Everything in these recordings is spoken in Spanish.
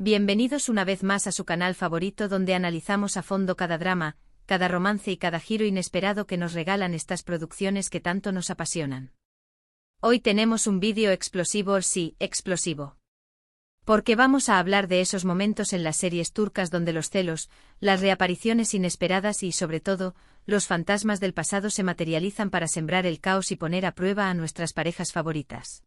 Bienvenidos una vez más a su canal favorito donde analizamos a fondo cada drama, cada romance y cada giro inesperado que nos regalan estas producciones que tanto nos apasionan. Hoy tenemos un vídeo explosivo, sí, explosivo. Porque vamos a hablar de esos momentos en las series turcas donde los celos, las reapariciones inesperadas y, sobre todo, los fantasmas del pasado se materializan para sembrar el caos y poner a prueba a nuestras parejas favoritas.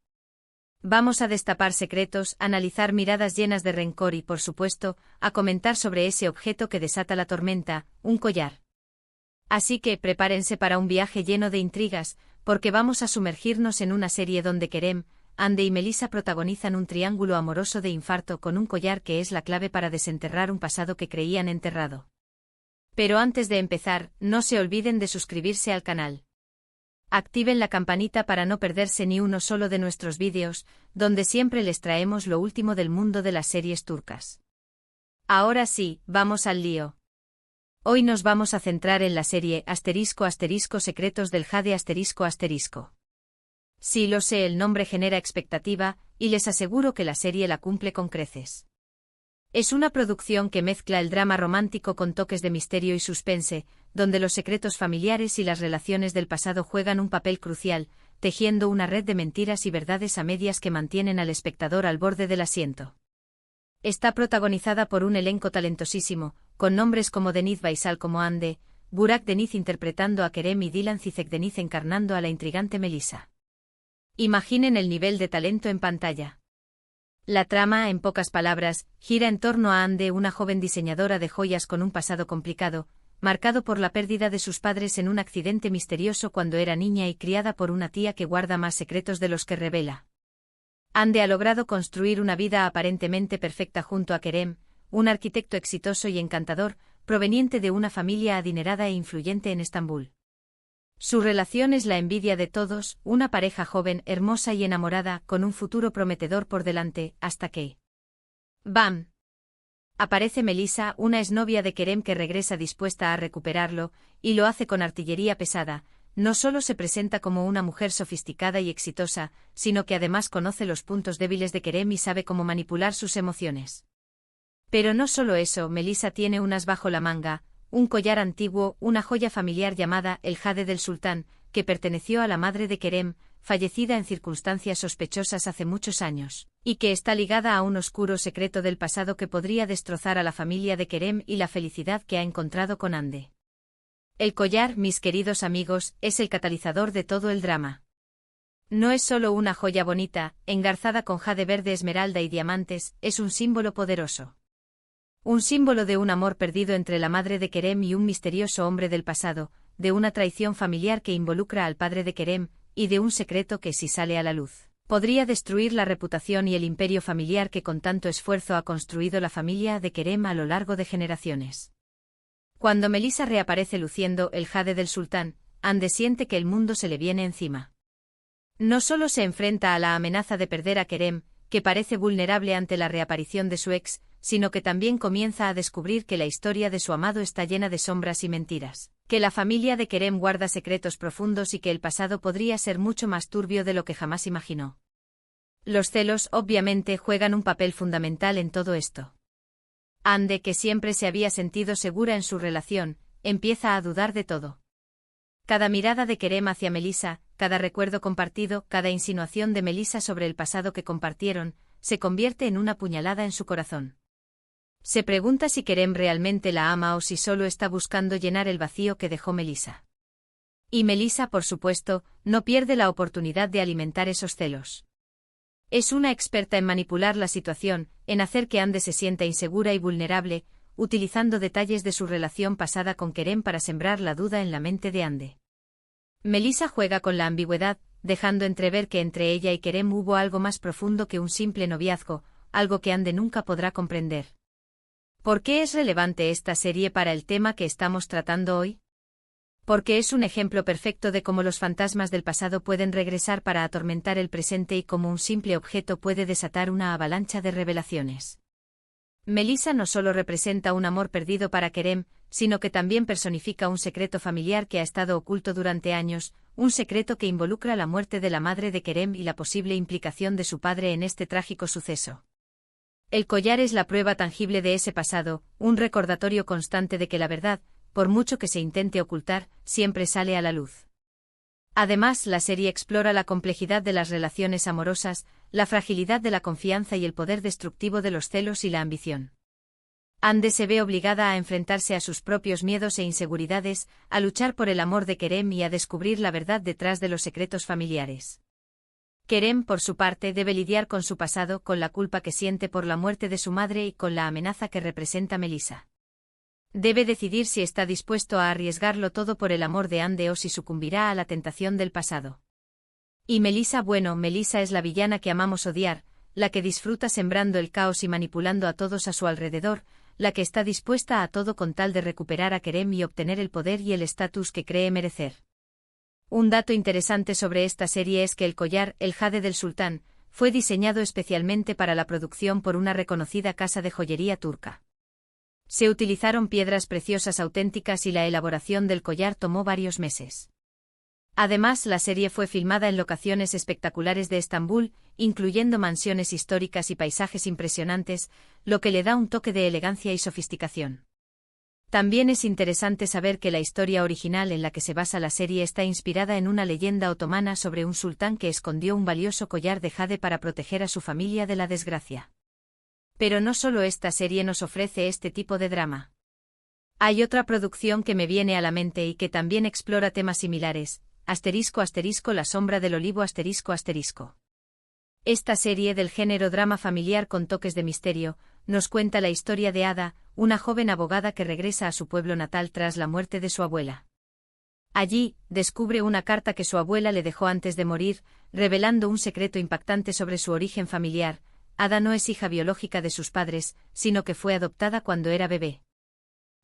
Vamos a destapar secretos, analizar miradas llenas de rencor y, por supuesto, a comentar sobre ese objeto que desata la tormenta, un collar. Así que prepárense para un viaje lleno de intrigas, porque vamos a sumergirnos en una serie donde Kerem, Hande y Melisa protagonizan un triángulo amoroso de infarto con un collar que es la clave para desenterrar un pasado que creían enterrado. Pero antes de empezar, no se olviden de suscribirse al canal. Activen la campanita para no perderse ni uno solo de nuestros vídeos, donde siempre les traemos lo último del mundo de las series turcas. Ahora sí, vamos al lío. Hoy nos vamos a centrar en la serie *** Secretos del Jade ***. Sí, lo sé, el nombre genera expectativa, y les aseguro que la serie la cumple con creces. Es una producción que mezcla el drama romántico con toques de misterio y suspense, donde los secretos familiares y las relaciones del pasado juegan un papel crucial, tejiendo una red de mentiras y verdades a medias que mantienen al espectador al borde del asiento. Está protagonizada por un elenco talentosísimo, con nombres como Deniz Baysal como Hande, Burak Deniz interpretando a Kerem y Dilan Cizek Deniz encarnando a la intrigante Melisa. Imaginen el nivel de talento en pantalla. La trama, en pocas palabras, gira en torno a Hande, una joven diseñadora de joyas con un pasado complicado, marcado por la pérdida de sus padres en un accidente misterioso cuando era niña y criada por una tía que guarda más secretos de los que revela. Hande ha logrado construir una vida aparentemente perfecta junto a Kerem, un arquitecto exitoso y encantador, proveniente de una familia adinerada e influyente en Estambul. Su relación es la envidia de todos, una pareja joven, hermosa y enamorada, con un futuro prometedor por delante, hasta que... ¡bam! Aparece Melisa, una exnovia de Kerem que regresa dispuesta a recuperarlo, y lo hace con artillería pesada. No solo se presenta como una mujer sofisticada y exitosa, sino que además conoce los puntos débiles de Kerem y sabe cómo manipular sus emociones. Pero no solo eso, Melisa tiene un as bajo la manga, un collar antiguo, una joya familiar llamada el Jade del Sultán, que perteneció a la madre de Kerem, fallecida en circunstancias sospechosas hace muchos años, y que está ligada a un oscuro secreto del pasado que podría destrozar a la familia de Kerem y la felicidad que ha encontrado con Hande. El collar, mis queridos amigos, es el catalizador de todo el drama. No es solo una joya bonita, engarzada con jade verde, esmeralda y diamantes, es un símbolo poderoso. Un símbolo de un amor perdido entre la madre de Kerem y un misterioso hombre del pasado, de una traición familiar que involucra al padre de Kerem, y de un secreto que, si sale a la luz, podría destruir la reputación y el imperio familiar que con tanto esfuerzo ha construido la familia de Kerem a lo largo de generaciones. Cuando Melisa reaparece luciendo el jade del sultán, Hande siente que el mundo se le viene encima. No solo se enfrenta a la amenaza de perder a Kerem, que parece vulnerable ante la reaparición de su ex, sino que también comienza a descubrir que la historia de su amado está llena de sombras y mentiras, que la familia de Kerem guarda secretos profundos y que el pasado podría ser mucho más turbio de lo que jamás imaginó. Los celos, obviamente, juegan un papel fundamental en todo esto. Hande, que siempre se había sentido segura en su relación, empieza a dudar de todo. Cada mirada de Kerem hacia Melisa, cada recuerdo compartido, cada insinuación de Melisa sobre el pasado que compartieron, se convierte en una puñalada en su corazón. Se pregunta si Kerem realmente la ama o si solo está buscando llenar el vacío que dejó Melisa. Y Melisa, por supuesto, no pierde la oportunidad de alimentar esos celos. Es una experta en manipular la situación, en hacer que Hande se sienta insegura y vulnerable, utilizando detalles de su relación pasada con Kerem para sembrar la duda en la mente de Hande. Melisa juega con la ambigüedad, dejando entrever que entre ella y Kerem hubo algo más profundo que un simple noviazgo, algo que Hande nunca podrá comprender. ¿Por qué es relevante esta serie para el tema que estamos tratando hoy? Porque es un ejemplo perfecto de cómo los fantasmas del pasado pueden regresar para atormentar el presente y cómo un simple objeto puede desatar una avalancha de revelaciones. Melisa no solo representa un amor perdido para Kerem, sino que también personifica un secreto familiar que ha estado oculto durante años, un secreto que involucra la muerte de la madre de Kerem y la posible implicación de su padre en este trágico suceso. El collar es la prueba tangible de ese pasado, un recordatorio constante de que la verdad, por mucho que se intente ocultar, siempre sale a la luz. Además, la serie explora la complejidad de las relaciones amorosas, la fragilidad de la confianza y el poder destructivo de los celos y la ambición. Ande se ve obligada a enfrentarse a sus propios miedos e inseguridades, a luchar por el amor de Kerem y a descubrir la verdad detrás de los secretos familiares. Kerem, por su parte, debe lidiar con su pasado, con la culpa que siente por la muerte de su madre y con la amenaza que representa Melissa. Debe decidir si está dispuesto a arriesgarlo todo por el amor de Ande o si sucumbirá a la tentación del pasado. Y Melissa, bueno, Melissa es la villana que amamos odiar, la que disfruta sembrando el caos y manipulando a todos a su alrededor, la que está dispuesta a todo con tal de recuperar a Kerem y obtener el poder y el estatus que cree merecer. Un dato interesante sobre esta serie es que el collar, el jade del sultán, fue diseñado especialmente para la producción por una reconocida casa de joyería turca. Se utilizaron piedras preciosas auténticas y la elaboración del collar tomó varios meses. Además, la serie fue filmada en locaciones espectaculares de Estambul, incluyendo mansiones históricas y paisajes impresionantes, lo que le da un toque de elegancia y sofisticación. También es interesante saber que la historia original en la que se basa la serie está inspirada en una leyenda otomana sobre un sultán que escondió un valioso collar de jade para proteger a su familia de la desgracia. Pero no solo esta serie nos ofrece este tipo de drama. Hay otra producción que me viene a la mente y que también explora temas similares, *** La sombra del olivo ***. Esta serie del género drama familiar con toques de misterio, nos cuenta la historia de Ada, una joven abogada que regresa a su pueblo natal tras la muerte de su abuela. Allí, descubre una carta que su abuela le dejó antes de morir, revelando un secreto impactante sobre su origen familiar. Ada no es hija biológica de sus padres, sino que fue adoptada cuando era bebé.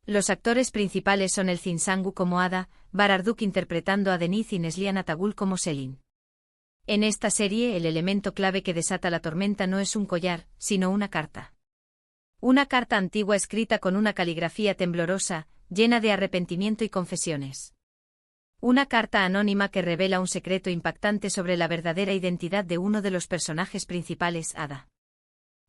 Los actores principales son Elçin Sangu como Ada, Bararduk interpretando a Deniz y Neslihan Atagul como Selin. En esta serie el elemento clave que desata la tormenta no es un collar, sino una carta. Una carta antigua escrita con una caligrafía temblorosa, llena de arrepentimiento y confesiones. Una carta anónima que revela un secreto impactante sobre la verdadera identidad de uno de los personajes principales, Ada.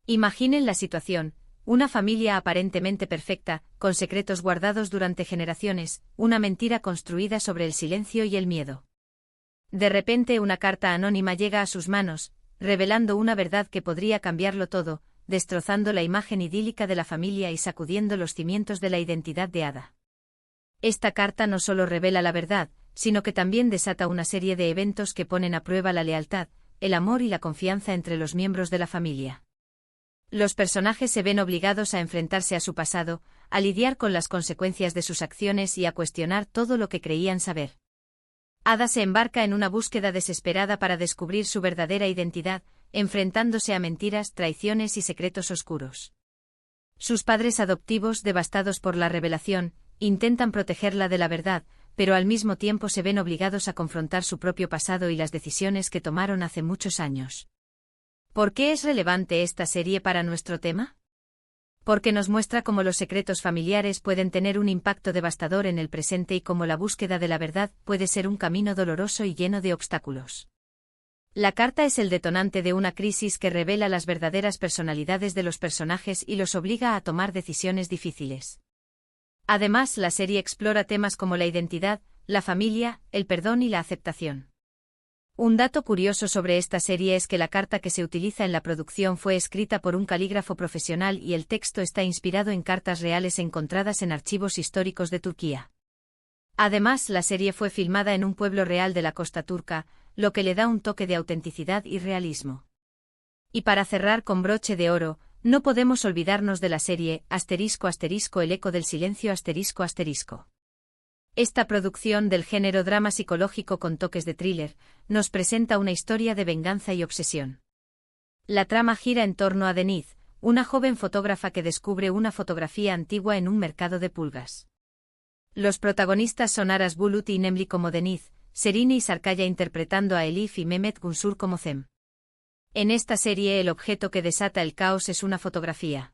Imaginen la situación. Una familia aparentemente perfecta, con secretos guardados durante generaciones, una mentira construida sobre el silencio y el miedo. De repente una carta anónima llega a sus manos, revelando una verdad que podría cambiarlo todo, destrozando la imagen idílica de la familia y sacudiendo los cimientos de la identidad de Ada. Esta carta no solo revela la verdad, sino que también desata una serie de eventos que ponen a prueba la lealtad, el amor y la confianza entre los miembros de la familia. Los personajes se ven obligados a enfrentarse a su pasado, a lidiar con las consecuencias de sus acciones y a cuestionar todo lo que creían saber. Ada se embarca en una búsqueda desesperada para descubrir su verdadera identidad, enfrentándose a mentiras, traiciones y secretos oscuros. Sus padres adoptivos, devastados por la revelación, intentan protegerla de la verdad, pero al mismo tiempo se ven obligados a confrontar su propio pasado y las decisiones que tomaron hace muchos años. ¿Por qué es relevante esta serie para nuestro tema? Porque nos muestra cómo los secretos familiares pueden tener un impacto devastador en el presente y cómo la búsqueda de la verdad puede ser un camino doloroso y lleno de obstáculos. La carta es el detonante de una crisis que revela las verdaderas personalidades de los personajes y los obliga a tomar decisiones difíciles. Además, la serie explora temas como la identidad, la familia, el perdón y la aceptación. Un dato curioso sobre esta serie es que la carta que se utiliza en la producción fue escrita por un calígrafo profesional y el texto está inspirado en cartas reales encontradas en archivos históricos de Turquía. Además, la serie fue filmada en un pueblo real de la costa turca, lo que le da un toque de autenticidad y realismo. Y para cerrar con broche de oro, no podemos olvidarnos de la serie *** El eco del silencio ***. Esta producción del género drama psicológico con toques de thriller, nos presenta una historia de venganza y obsesión. La trama gira en torno a Deniz, una joven fotógrafa que descubre una fotografía antigua en un mercado de pulgas. Los protagonistas son Aras Bulut y Nemli como Deniz, Serine y Sarkaya interpretando a Elif y Mehmet Gunsur como Cem. En esta serie el objeto que desata el caos es una fotografía.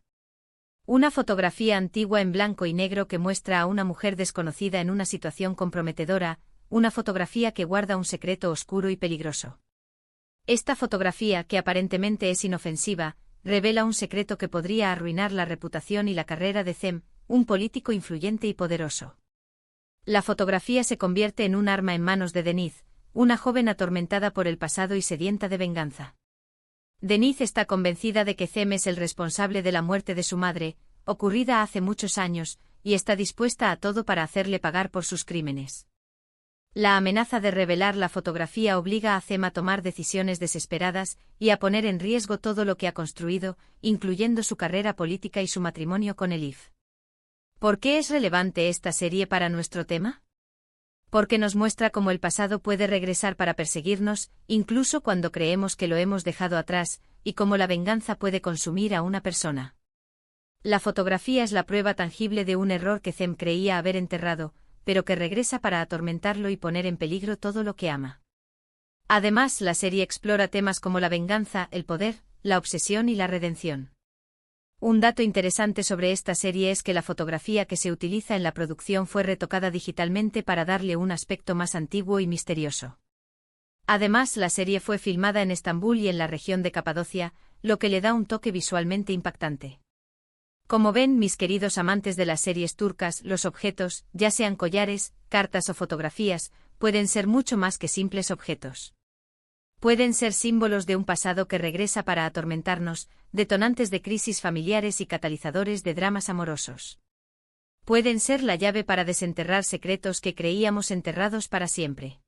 Una fotografía antigua en blanco y negro que muestra a una mujer desconocida en una situación comprometedora, una fotografía que guarda un secreto oscuro y peligroso. Esta fotografía, que aparentemente es inofensiva, revela un secreto que podría arruinar la reputación y la carrera de Cem, un político influyente y poderoso. La fotografía se convierte en un arma en manos de Denise, una joven atormentada por el pasado y sedienta de venganza. Denise está convencida de que Cem es el responsable de la muerte de su madre, ocurrida hace muchos años, y está dispuesta a todo para hacerle pagar por sus crímenes. La amenaza de revelar la fotografía obliga a Cem a tomar decisiones desesperadas y a poner en riesgo todo lo que ha construido, incluyendo su carrera política y su matrimonio con Elif. ¿Por qué es relevante esta serie para nuestro tema? Porque nos muestra cómo el pasado puede regresar para perseguirnos, incluso cuando creemos que lo hemos dejado atrás, y cómo la venganza puede consumir a una persona. La fotografía es la prueba tangible de un error que Cem creía haber enterrado, pero que regresa para atormentarlo y poner en peligro todo lo que ama. Además, la serie explora temas como la venganza, el poder, la obsesión y la redención. Un dato interesante sobre esta serie es que la fotografía que se utiliza en la producción fue retocada digitalmente para darle un aspecto más antiguo y misterioso. Además, la serie fue filmada en Estambul y en la región de Capadocia, lo que le da un toque visualmente impactante. Como ven, mis queridos amantes de las series turcas, los objetos, ya sean collares, cartas o fotografías, pueden ser mucho más que simples objetos. Pueden ser símbolos de un pasado que regresa para atormentarnos, detonantes de crisis familiares y catalizadores de dramas amorosos. Pueden ser la llave para desenterrar secretos que creíamos enterrados para siempre.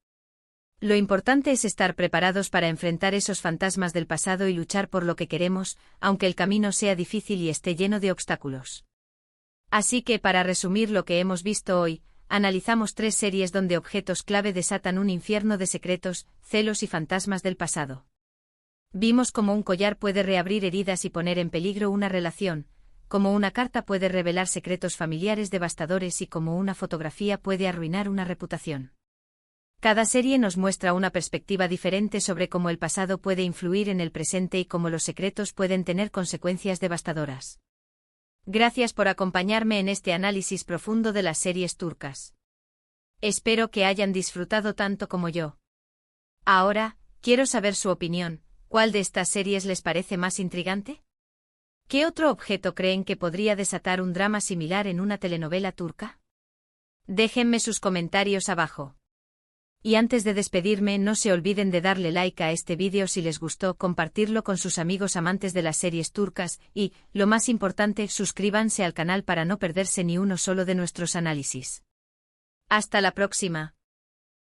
Lo importante es estar preparados para enfrentar esos fantasmas del pasado y luchar por lo que queremos, aunque el camino sea difícil y esté lleno de obstáculos. Así que, para resumir lo que hemos visto hoy, analizamos 3 series donde objetos clave desatan un infierno de secretos, celos y fantasmas del pasado. Vimos cómo un collar puede reabrir heridas y poner en peligro una relación, cómo una carta puede revelar secretos familiares devastadores y cómo una fotografía puede arruinar una reputación. Cada serie nos muestra una perspectiva diferente sobre cómo el pasado puede influir en el presente y cómo los secretos pueden tener consecuencias devastadoras. Gracias por acompañarme en este análisis profundo de las series turcas. Espero que hayan disfrutado tanto como yo. Ahora, quiero saber su opinión. ¿Cuál de estas series les parece más intrigante? ¿Qué otro objeto creen que podría desatar un drama similar en una telenovela turca? Déjenme sus comentarios abajo. Y antes de despedirme, no se olviden de darle like a este vídeo si les gustó, compartirlo con sus amigos amantes de las series turcas y, lo más importante, suscríbanse al canal para no perderse ni uno solo de nuestros análisis. Hasta la próxima.